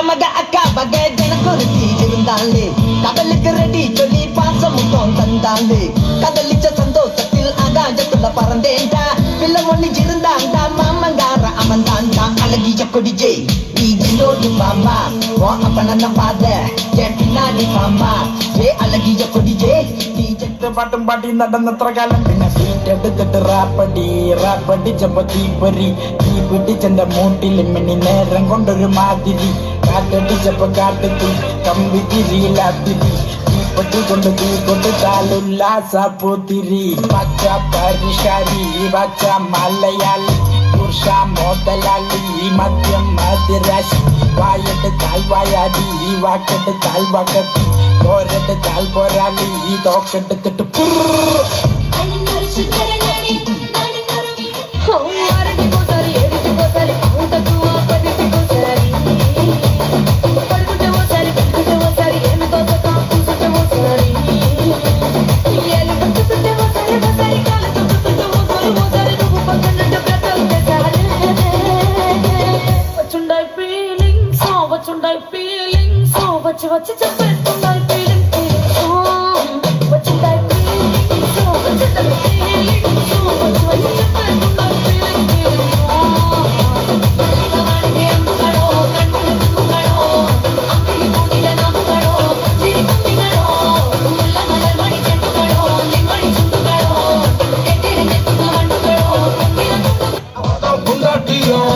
மக அக்கா வகை எனக்கு ஒரு தீ இருந்தாலே கடலுக்கு ரெடி சொல்லி பாசம் முத்தம் தந்தாலே கதலிச்ச சந்தோஷத்தில் ஆகாயத்துல பறந்தேன்டா பிள்ளை ஒண்ணு இருந்தாண்டா மாமங்கார அவன் தான்டா அழகிய கொடிஜே நீ என்னோடு பாமா ஓ அப்பன பாத என் பின்னாடி பாமா ஏ அழகிய கொடிஜே நீ പാട്ടും പാട്ടി നടന്നത്ര കാലം പിന്നെ സീറ്റ് എടുത്തിട്ട് റാപ്പടി ചപ്പ തീപ്പൊരി തീ പിടിച്ചെന്റെ മൂട്ടിൽ മിനി നേരം കൊണ്ടൊരു മാതിരി കാറ്റടിച്ചപ്പോ കാട്ടത്തി കമ്പി തിരിയിലാത്തിരി തീപ്പെട്ടി കൊണ്ട് തീ കൊടുത്താലുല്ലാസ പൂത്തിരി പച്ച പരിഷ്കാരി പച്ച മലയാളി പുരുഷ മോതലാളി മദ്യം മതിരാശി വായെടുത്താൽ വായാടി വാക്കെടുത്താൽ വകത്തി പോരെടുത്താൽ പോരാളി തോക്കെടുത്തിട്ട് feeling so what you